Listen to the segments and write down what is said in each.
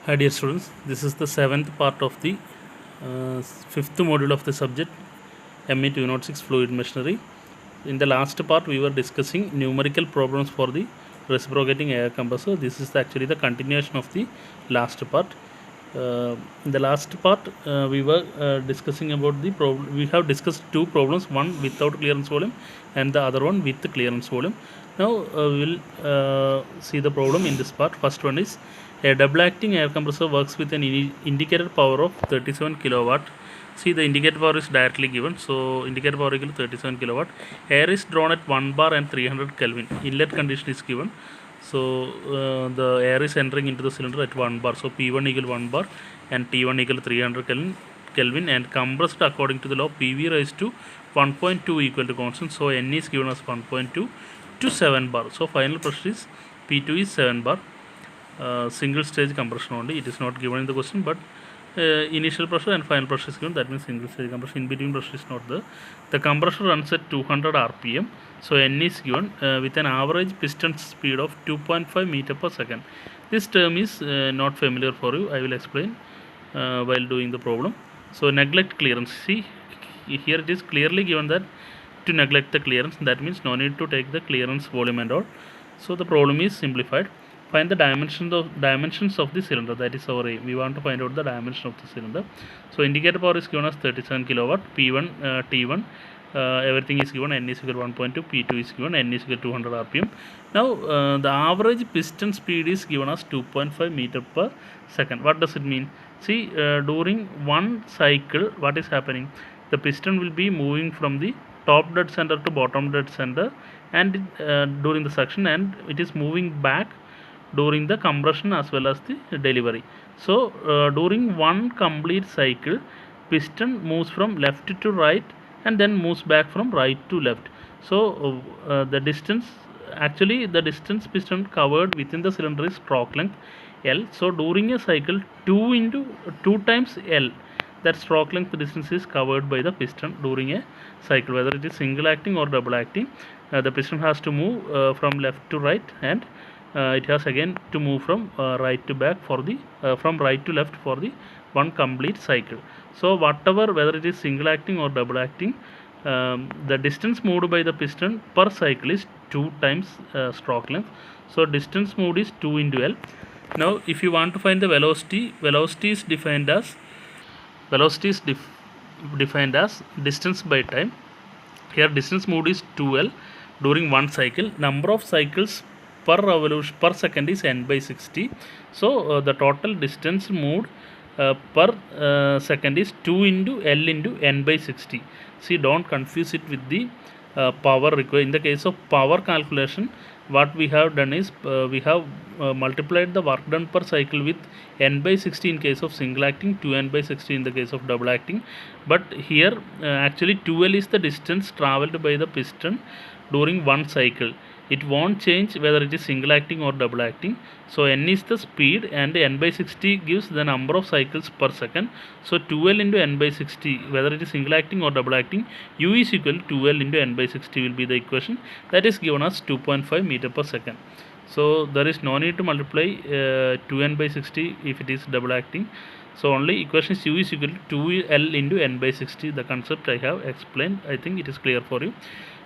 Hi dear students, this is the seventh part of the fifth module of the subject ME 206 Fluid Machinery. In the last part, we were discussing numerical problems for the reciprocating air compressor. This is actually the continuation of the last part. In the last part, we were discussing about the problem. We have discussed two problems, one without clearance volume and the other one with the clearance volume. Now we will see the problem in this part. First one is a double acting air compressor works with an indicated power of 37 kilowatt. See, the indicator power is directly given, so indicator power equal to 37 kilowatt. Air is drawn at 1 bar and 300 Kelvin. Inlet condition is given, so the air is entering into the cylinder at 1 bar, so P1 equal 1 bar and T1 equal 300 Kelvin, and compressed according to the law PV raised to 1.2 equal to constant, so N is given as 1.2 to 7 bar. So final pressure is P2 is 7 bar. Single stage compression only, it is not given in the question, but initial pressure and final pressure is given, that means single stage compression. In between pressure is not there. The compressor runs at 200 rpm, so N is given with an average piston speed of 2.5 meter per second. This term is not familiar for you, I will explain while doing the problem. So neglect clearance. See, here it is clearly given that to neglect the clearance, that means no need to take the clearance volume and all. So the problem is simplified. Find the dimensions of the cylinder, that is our aim. We want to find out the dimension of the cylinder. So indicator power is given as 37 kilowatt, P1 T1 everything is given, N is equal 1.2, P2 is given, N is equal 200 rpm. Now the average piston speed is given as 2.5 meter per second. What does it mean? See, during one cycle, what is happening? The piston will be moving from the top dead center to bottom dead center, and during the suction, and it is moving back during the compression as well as the delivery. So during one complete cycle, piston moves from left to right and then moves back from right to left. So the distance, actually the distance piston covered within the cylinder is stroke length L. So during a cycle, 2 times L, that stroke length distance is covered by the piston during a cycle, whether it is single acting or double acting. The piston has to move from left to right, and it has again to move from right to back for the from right to left for the one complete cycle. So whatever, whether it is single acting or double acting, the distance moved by the piston per cycle is 2 times stroke length. So distance moved is 2 into L. Now if you want to find the velocity, velocity is defined as distance by time. Here distance moved is 2L during one cycle. Number of cycles per revolution per second is N by 60. So the total distance moved per second is 2 into L into N by 60. See, don't confuse it with the power required. In the case of power calculation, what we have done is we have multiplied the work done per cycle with N by 60 in case of single acting, 2N by 60 in the case of double acting. But here actually 2L is the distance travelled by the piston during one cycle. It won't change whether it is single acting or double acting. So N is the speed, and N by 60 gives the number of cycles per second. So 2L into N by 60, whether it is single acting or double acting, U is equal to 2L into N by 60 will be the equation. That is given as 2.5 meter per second. So there is no need to multiply 2N by 60 if it is double acting. So only equation is U is equal to 2L into N by 60. The concept I have explained. I think it is clear for you.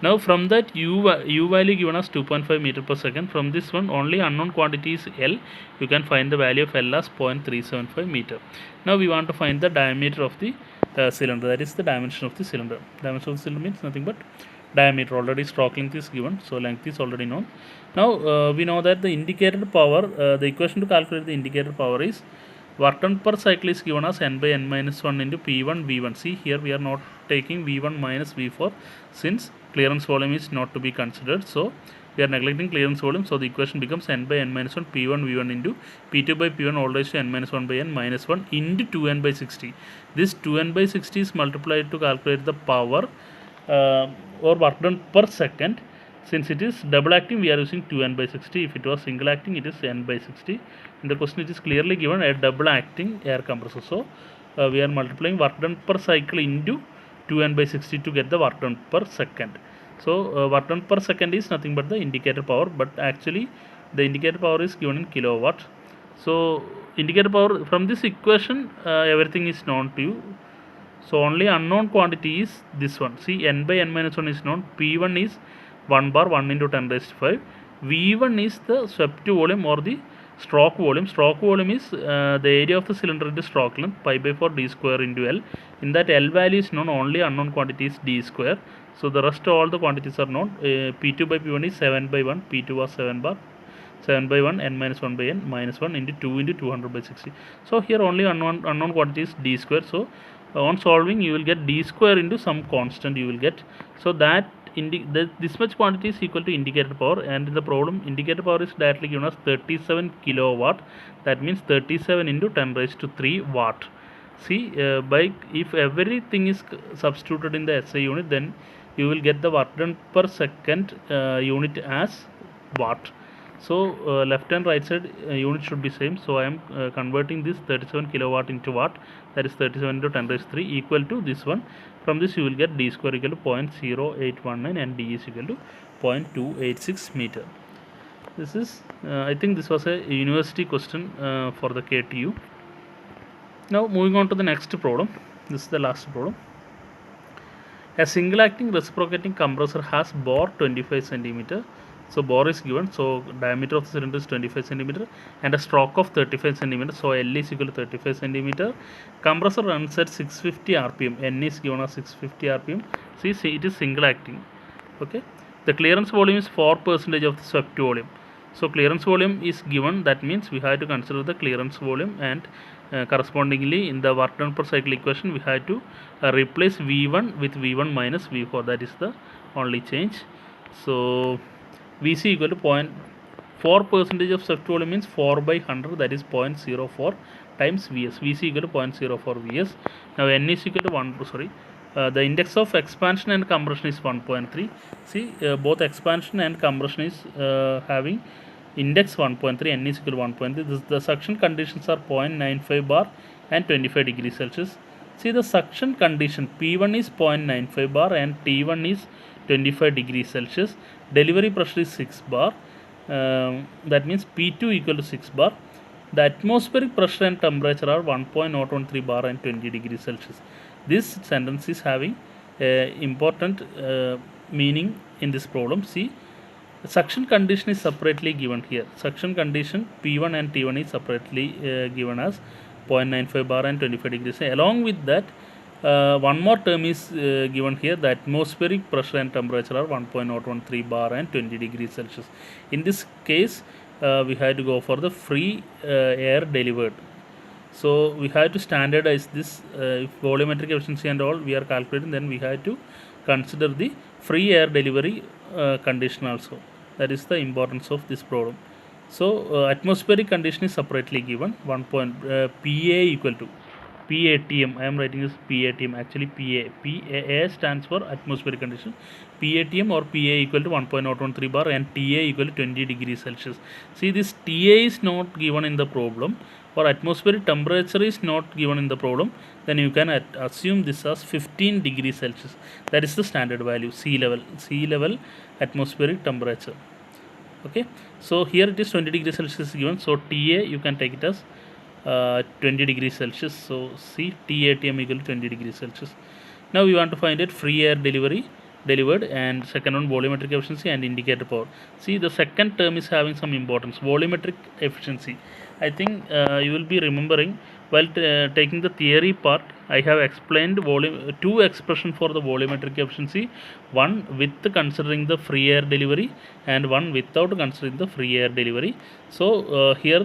Now from that U value given as 2.5 meter per second, from this one only unknown quantity is L. You can find the value of L as 0.375 meter. Now we want to find the diameter of the cylinder, that is the dimension of the cylinder. Dimension of the cylinder means nothing but diameter. Already stroke length is given, so length is already known. Now we know that the indicated power, the equation to calculate the indicated power is work done per cycle is given as N by N minus 1 into P1 V1. See, here we are not taking V1 minus V4 since clearance volume is not to be considered. So we are neglecting clearance volume. So the equation becomes N by N minus 1 P1 V1 into P2 by P1 all raised to N minus 1 by N minus 1 into 2N by 60. This 2N by 60 is multiplied to calculate the power or work done per second. Since it is double acting, we are using 2N by 60. If it was single acting, it is N by 60. In the question, it is clearly given a double acting air compressor. So we are multiplying work done per cycle into 2N by 60 to get the work done per second. So work done per second is nothing but the indicator power, but actually the indicator power is given in kilowatt. So indicator power, from this equation everything is known to you. So only unknown quantity is this one. See, n by n minus 1 is known. P1 is 1 bar 1 into 10 raised to 5. V1 is the swept volume or the stroke volume. Stroke volume is the area of the cylinder into stroke length, pi by 4 d square into L. In that L value is known, only unknown quantity is d square. So the rest of all the quantities are known. P2 by P1 is 7 by 1. P2 was 7 bar. 7 by 1, n minus 1 by n minus 1 into 2 into 200 by 60. So here only unknown quantity is d square. So on solving you will get d square into some constant you will get. So that this much quantity is equal to indicator power, and in the problem indicator power is directly given as 37 kilowatt. That means 37 into 10 raised to 3 watt. See, by if everything is substituted in the SI unit, then you will get the work done per second unit as watt. So left and right side unit should be same. So I am converting this 37 kilowatt into watt, that is 37 into 10 raised to 3 equal to this one. From this you will get d square equal to 0.0819 and d is equal to 0.286 meter. This is I think this was a university question for the KTU. Now moving on to the next problem. This is the last problem. A single acting reciprocating compressor has bore 25 centimeter. So bore is given, so diameter of the cylinder is 25 centimeter and a stroke of 35 centimeter. So L is equal to 35 centimeter. Compressor runs at 650 rpm. N is given as 650 rpm. See, it is single acting. Okay. The clearance volume is 4% of the swept volume. So clearance volume is given. That means we have to consider the clearance volume, and correspondingly in the work done per cycle equation we have to replace V1 with V1 minus V4. That is the only change. So Vc equal to 0.4% of swept volume means 4 by 100, that is 0.04 times Vs. Vc equal to 0.04 Vs. Now N is equal to 1, sorry. The index of expansion and compression is 1.3. See, both expansion and compression is having index 1.3, N is equal to 1.3. The suction conditions are 0.95 bar and 25 degrees Celsius. See, the suction condition P1 is 0.95 bar and T1 is 25 degrees Celsius. Delivery pressure is 6 bar. That means P2 equal to 6 bar. The atmospheric pressure and temperature are 1.013 bar and 20 degrees Celsius. This sentence is having important meaning in this problem. See, suction condition is separately given here. Suction condition P1 and T1 is separately given as 0.95 bar and 25 degrees. Along with that, one more term is given here. The atmospheric pressure and temperature are 1.013 bar and 20 degrees Celsius. In this case, we had to go for the free air delivered. So we have to standardize this. If volumetric efficiency and all we are calculating, then we have to consider the free air delivery condition also. That is the importance of this problem. So atmospheric condition is separately given. PA equal to PATM. I am writing this PATM. Actually PA stands for atmospheric condition. PATM or PA equal to 1.013 bar and TA equal to 20 degrees Celsius. See, this TA is not given in the problem, or atmospheric temperature is not given in the problem, then you can assume this as 15 degrees Celsius. That is the standard value, sea level atmospheric temperature. Okay, so here it is 20 degrees Celsius given, so TA you can take it as 20 degrees Celsius. So see, TATM equal to 20 degrees Celsius. Now we want to find it free air delivered, and second one volumetric efficiency and indicator power. See, the second term is having some importance, volumetric efficiency. I think you will be remembering while taking the theory part, I have explained two expressions for the volumetric efficiency, one with considering the free air delivery and one without considering the free air delivery. So here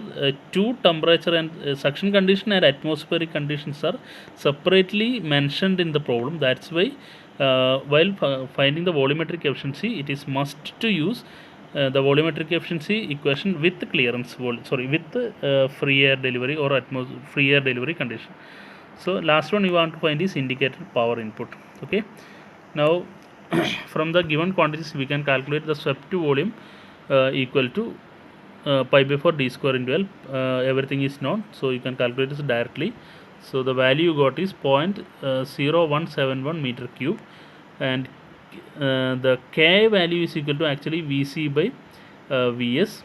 two temperature and suction condition and atmospheric conditions are separately mentioned in the problem. That's why while finding the volumetric efficiency, it is must to use the volumetric efficiency equation with clearance with free air delivery or free air delivery condition. So last one you want to find is indicator power input. Okay, now from the given quantities we can calculate the swept volume equal to pi by 4 d square into L. Everything is known, so you can calculate this directly. So the value you got is 0.0171 meter cube, and the K value is equal to actually Vc by Vs.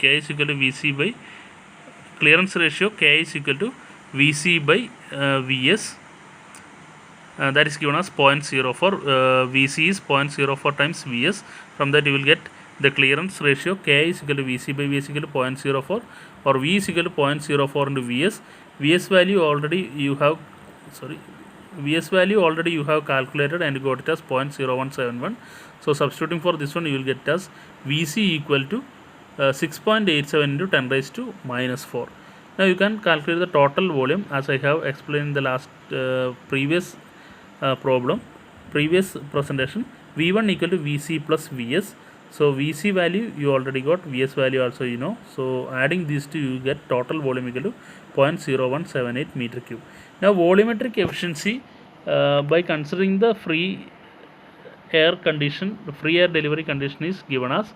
K is equal to Vc by clearance ratio K is equal to Vc by Vs. That is given as 0.04. Vc is 0.04 times Vs. From that you will get the clearance ratio K is equal to Vc by Vs equal to 0.04, or V is equal to 0.04 into Vs. Vs value already you have calculated and got it as 0.0171. So substituting for this one, you will get as Vc equal to 6.87 into 10 raised to minus 4. Now you can calculate the total volume as I have explained in the last previous presentation. V1 equal to Vc plus Vs. So Vc value you already got, Vs value also you know. So adding these two, you get total volume equal to 0.0178 meter cube. Now volumetric efficiency by considering the free air delivery condition is given as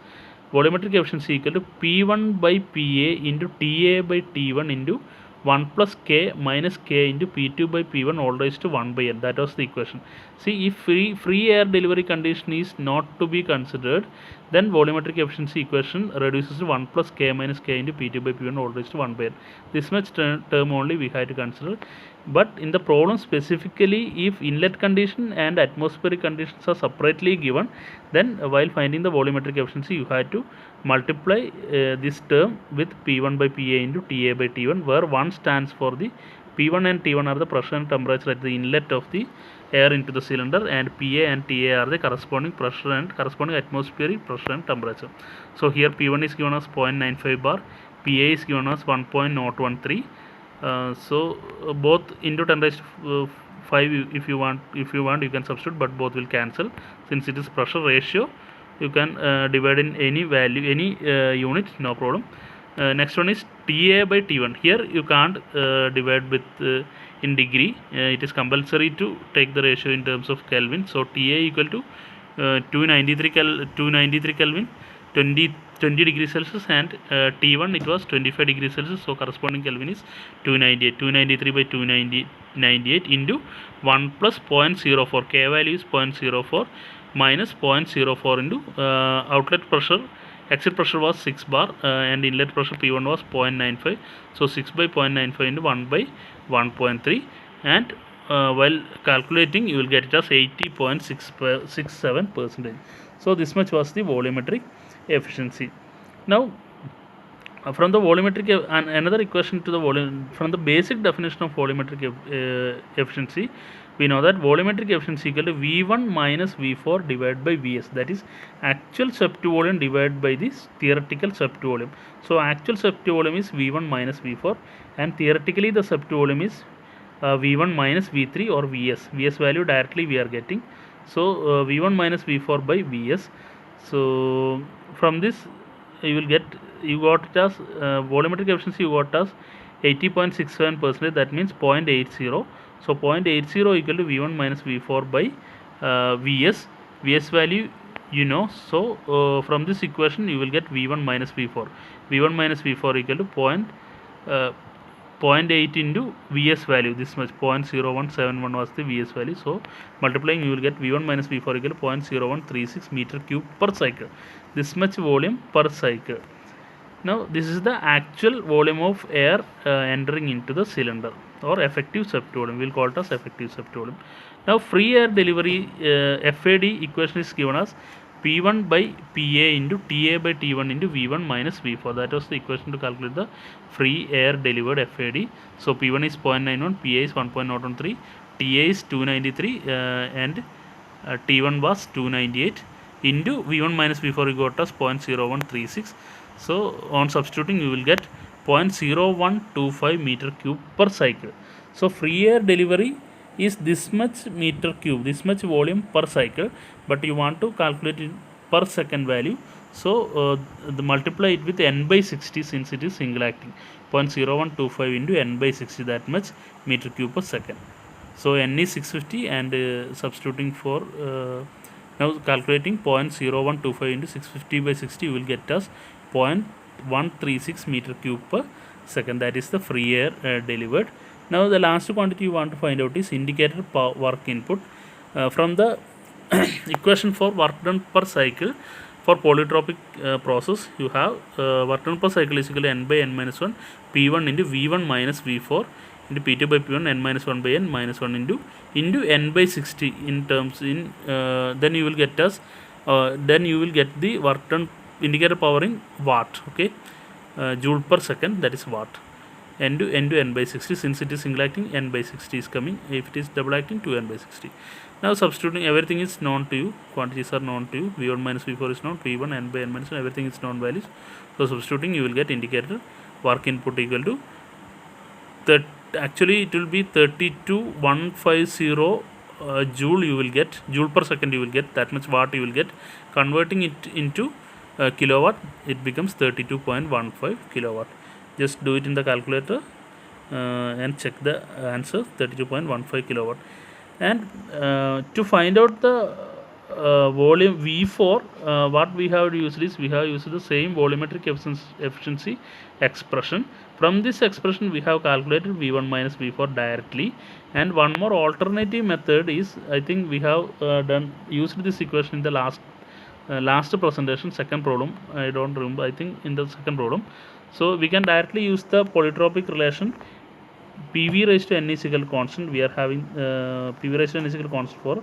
volumetric efficiency equal to P1 by PA into TA by T1 into 1 plus K minus K into P2 by P1 all raised to 1 by N. That was the equation. See, if free air delivery condition is not to be considered, then volumetric efficiency equation reduces to 1 plus K minus K into P2 by P1 all raised to 1 by N. This much term only we had to consider. But in the problem specifically, if inlet condition and atmospheric conditions are separately given, then while finding the volumetric efficiency, you had to multiply this term with P1 by PA into TA by T1, where 1 stands for the P1 and T1 are the pressure and temperature at the inlet of the air into the cylinder, and PA and TA are the corresponding pressure and corresponding atmospheric pressure and temperature. So here P1 is given as 0.95 bar, PA is given as 1.013. So both into 10 raised to 5 if you want you can substitute, but both will cancel. Since it is pressure ratio, you can divide in any value, any unit, no problem. Next one is TA by T1. Here you can't divide with in degree. It is compulsory to take the ratio in terms of Kelvin. So TA equal to 293 Kelvin, 20 degrees Celsius, and T1 it was 25 degrees Celsius. So corresponding Kelvin is 293 by 298 into 1 plus 0.04. K value is 0.04 minus 0.04 into outlet pressure. Exit pressure was 6 bar and inlet pressure P1 was 0.95. So 6 by 0.95 into 1 by 1.3, and while calculating you will get it as 80.67%. So this much was the volumetric efficiency. Now from the volumetric another equation to the volume, from the basic definition of volumetric efficiency, we know that volumetric efficiency equal to V1 minus V4 divided by Vs, that is actual swept volume divided by this theoretical swept volume. So actual swept volume is V1 minus V4, and theoretically the swept volume is V1 minus V3 or Vs. Vs value directly we are getting. So V1 minus V4 by Vs. So from this you will get, you got it as volumetric efficiency you got as 80.67%, that means 0.80. So 0.80 equal to V1 minus V4 by Vs. Vs value you know. So from this equation you will get V1 minus V4. V1 minus V4 equal to 0.8 into Vs value, this much 0.0171 was the Vs value. So multiplying you will get V1 minus V4 equal to 0.0136 meter cube per cycle. This much volume per cycle. Now this is the actual volume of air entering into the cylinder, or effective swept volume. We will call it as effective swept volume. Now free air delivery FAD equation is given as P1 by PA into TA by T1 into V1 minus V4. That was the equation to calculate the free air delivered FAD. So P1 is 0.91, PA is 1.013, TA is 293 and T1 was 298 into V1 minus V4 you got as 0.0136. So on substituting you will get 0.0125 meter cube per cycle. So free air delivery is this much meter cube, this much volume per cycle, but you want to calculate it per second value. So multiply it with n by 60 since it is single acting. 0.0125 into n by 60, that much meter cube per second. So n is 650 and substituting for now calculating 0.0125 into 650 by 60 you will get as 0.136 meter cube per second. That is the free air delivered. Now the last quantity you want to find out is indicator work input. From the equation for work done per cycle, For polytropic process, you have work done per cycle is equal to n by n minus 1 P1 into V1 minus V4 into P2 by P1 n minus 1 by n minus 1 into n by 60 in terms in then you will get as then you will get the work done indicator power in watt, okay, joule per second, that is watt, n to n by 60. Since it is single acting, n by 60 is coming. If it is double acting, 2n by 60. Now substituting, everything is known to you, quantities are known to you, v1 minus v4 is known, v1 n by n minus 1, everything is known values. So substituting, you will get indicator work input equal to actually it will be 32150 joule you will get, joule per second you will get, that much watt you will get. Converting it into kilowatt, it becomes 32.15 kilowatt. Just do it in the calculator and check the answer, 32.15 kilowatt. And to find out the volume V4, what we have used is, we have used the same volumetric efficiency expression. From this expression we have calculated V1 minus V4 directly. And one more alternative method is, I think we have used this equation in the last presentation, second problem, I don't remember, I think in the second problem. So we can directly use the polytropic relation PV raised to n is equal to constant. We are having PV raised to n is equal to constant for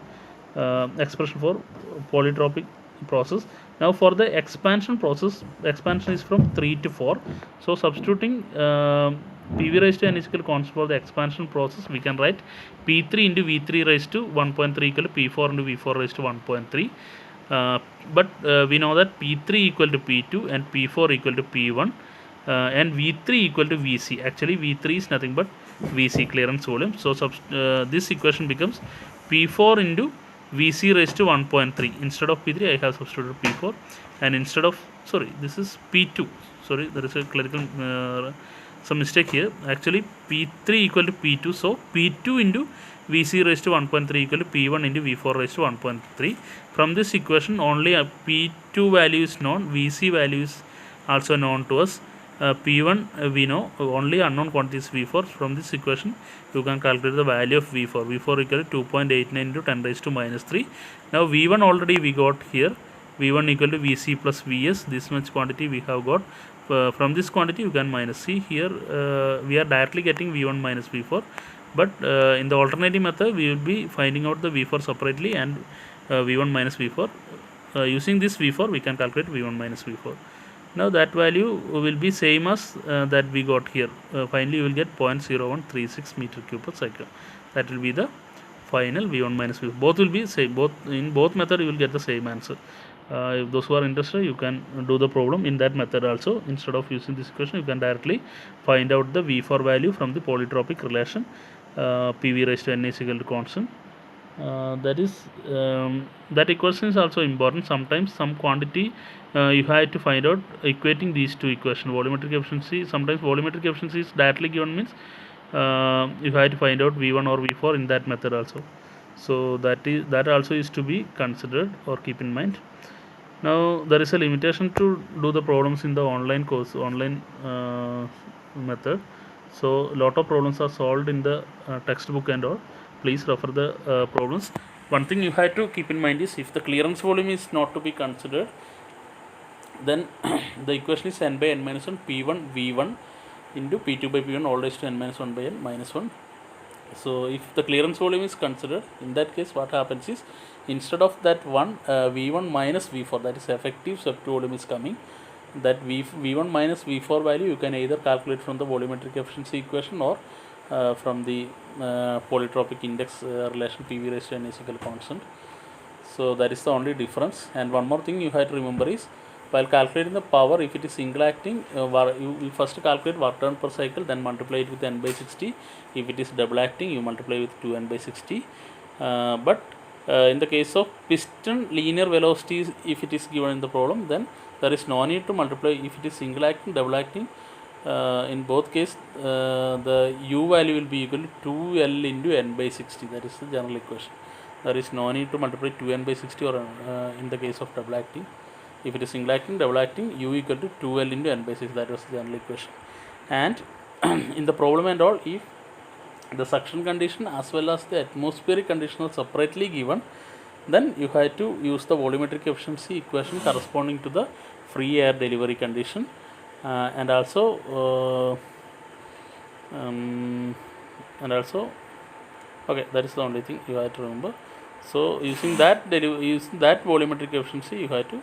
expression for polytropic process. Now for the expansion process, expansion is from 3 to 4. So substituting PV raised to n is equal to constant for the expansion process, we can write P3 into V3 raised to 1.3 equal to P4 into V4 raised to 1.3. But we know that P3 equal to P2 and P4 equal to P1. And V3 equal to Vc. Actually V3 is nothing but Vc, clearance volume. So this equation becomes P4 into Vc raised to 1.3. Instead of P3 I have substituted P4, and instead of, sorry, this is P2, sorry, there is a clerical some mistake here. Actually P3 equal to P2, so P2 into Vc raised to 1.3 equal to P1 into V4 raised to 1.3. From this equation only P2 value is known, Vc value is also known to us. P1 we know, only unknown quantity is V4. From this equation you can calculate the value of V4. V4 equal to 2.89 into 10 raised to minus 3. Now V1 already we got here, V1 equal to Vc plus Vs, this much quantity we have got. From this quantity you can minus. See here we are directly getting V1 minus V4, but in the alternative method we will be finding out the V4 separately and V1 minus V4. Using this V4 we can calculate V1 minus V4. Now that value will be same as that we got here. Finally you will get 0.0136 meter cube per cycle. That will be the final V1 minus V4. Both will be same. In both method you will get the same answer. If those who are interested, you can do the problem in that method also. Instead of using this equation, you can directly find out the V4 value from the polytropic relation, PV raised to n is equal to constant. That equation is also important. Sometimes some quantity you have to find out equating these two equations. Volumetric efficiency, sometimes volumetric efficiency is directly given, means you have to find out V1 or V4 in that method also. So that also is to be considered or keep in mind. Now there is a limitation to do the problems in the online course, online method. So lot of problems are solved in the textbook and all. Please refer the problems. One thing you have to keep in mind is, if the clearance volume is not to be considered, then the equation is n by n minus 1 P1 V1 into P2 by P1 all raised to n minus 1 by n minus 1. So if the clearance volume is considered, in that case what happens is, instead of that one V1 minus V4, that is effective swept volume is coming, that V1 minus V4 value you can either calculate from the volumetric efficiency equation or from the polytropic index relation PV raised to n is equal to constant. So that is the only difference. And one more thing you have to remember is, while calculating the power, if it is single acting, you first calculate work done per cycle, then multiply it with n by 60. If it is double acting, you multiply with 2n by 60. But in the case of piston linear velocity, if it is given in the problem, then there is no need to multiply. If it is single acting, double acting, in both cases the u value will be equal to 2l into n by 60. That is the general equation. There is no need to multiply 2n by 60 or in the case of double acting. If it is single acting, double acting, u equal to 2l into n by 6. That was the general equation. And in the problem and all, if the suction condition as well as the atmospheric condition are separately given, then you have to use the volumetric efficiency equation corresponding to the free air delivery condition, and also okay, that is the only thing you have to remember. So using that volumetric efficiency, you have to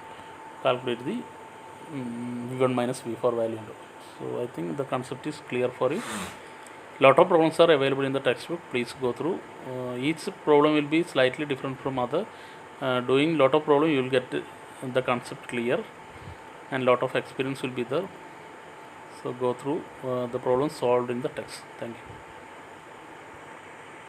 calculate the V1 minus V4 value. So I think the concept is clear for you. Lot of problems are available in the textbook. Please go through. Each problem will be slightly different from other. Doing lot of problem, you will get the concept clear, and lot of experience will be there. So go through the problems solved in the text. Thank you.